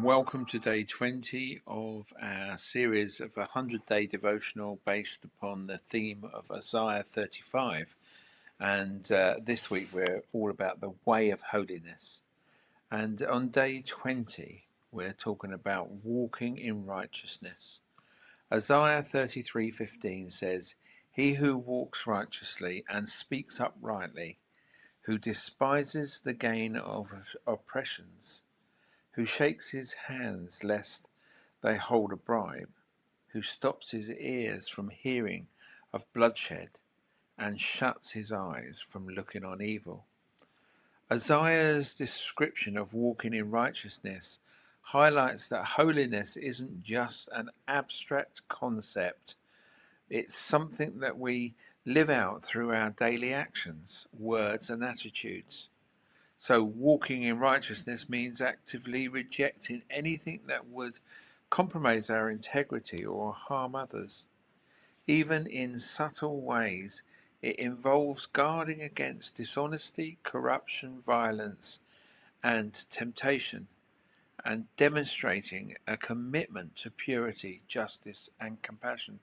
welcome to day 20 of our series of a 100-day devotional based upon the theme of Isaiah 35. And this week we're all about the way of holiness. And on day 20, we're talking about walking in righteousness. Isaiah 33:15 says, "He who walks righteously and speaks uprightly, who despises the gain of oppressions, who shakes his hands lest they hold a bribe, who stops his ears from hearing of bloodshed, and shuts his eyes from looking on evil." Isaiah's description of walking in righteousness highlights that holiness isn't just an abstract concept. It's something that we live out through our daily actions, words, and attitudes. So walking in righteousness means actively rejecting anything that would compromise our integrity or harm others. Even in subtle ways, it involves guarding against dishonesty, corruption, violence, and temptation, and demonstrating a commitment to purity, justice, and compassion.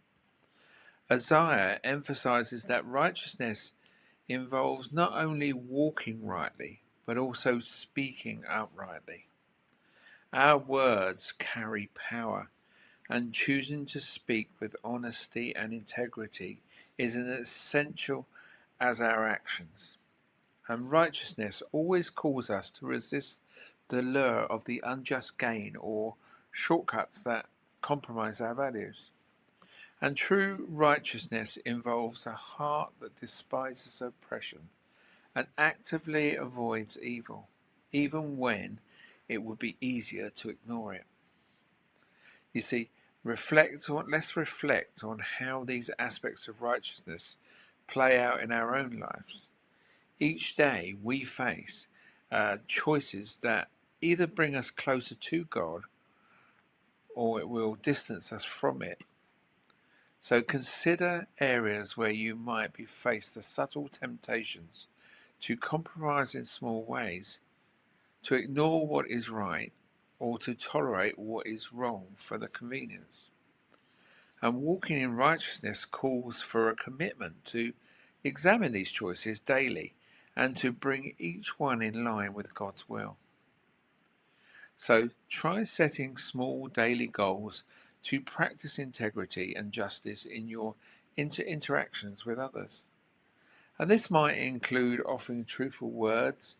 Isaiah emphasizes that righteousness involves not only walking rightly, but also speaking uprightly. Our words carry power, and choosing to speak with honesty and integrity is as essential as our actions. And righteousness always calls us to resist the lure of the unjust gain or shortcuts that compromise our values. And true righteousness involves a heart that despises oppression and actively avoids evil, even when it would be easier to ignore it. You see, let's reflect on how these aspects of righteousness play out in our own lives. Each day we face choices that either bring us closer to God or it will distance us from it. So consider areas where you might be faced the subtle temptations to compromise in small ways, to ignore what is right, or to tolerate what is wrong for the convenience. And walking in righteousness calls for a commitment to examine these choices daily and to bring each one in line with God's will. So try setting small daily goals to practice integrity and justice in your interactions with others. And this might include offering truthful words,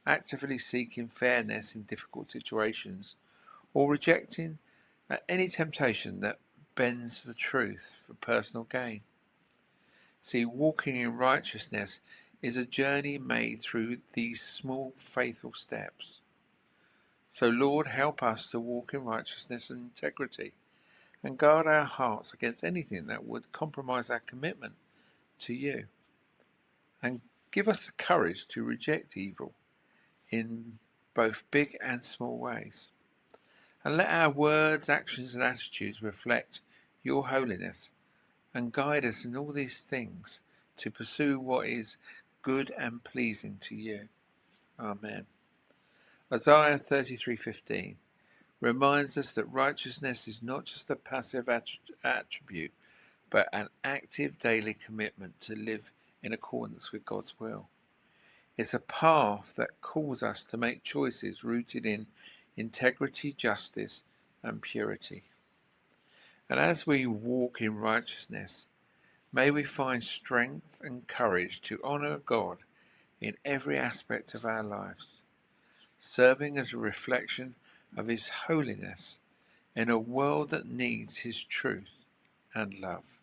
actively seeking fairness in difficult situations, or rejecting any temptation that bends the truth for personal gain. See, walking in righteousness is a journey made through these small faithful steps. So Lord, help us to walk in righteousness and integrity, and guard our hearts against anything that would compromise our commitment to you. And give us the courage to reject evil in both big and small ways. And let our words, actions, and attitudes reflect your holiness, and guide us in all these things to pursue what is good and pleasing to you. Amen. Isaiah 33:15 reminds us that righteousness is not just a passive attribute, but an active daily commitment to live in accordance with God's will. It's a path that calls us to make choices rooted in integrity, justice, and purity. And as we walk in righteousness, may we find strength and courage to honor God in every aspect of our lives, serving as a reflection of His holiness in a world that needs His truth and love.